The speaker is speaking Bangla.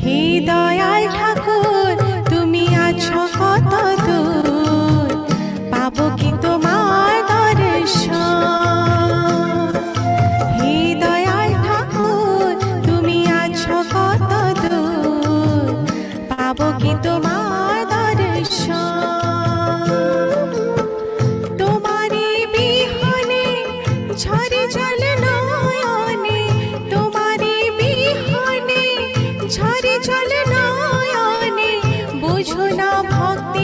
হে দয়াল ঠাকুর তুমি আছো কত দূর, পাবো কি তোমার দর্শন। হে দয়াল ঠাকুর তুমি আছো কত দূর, পাবো কি তোমার দর্শন। তোমারি বিহনে ঝরে জল নয়নে, তোমারি বিহনে ঝরে জল নয়নে, বুঝো না ভক্তি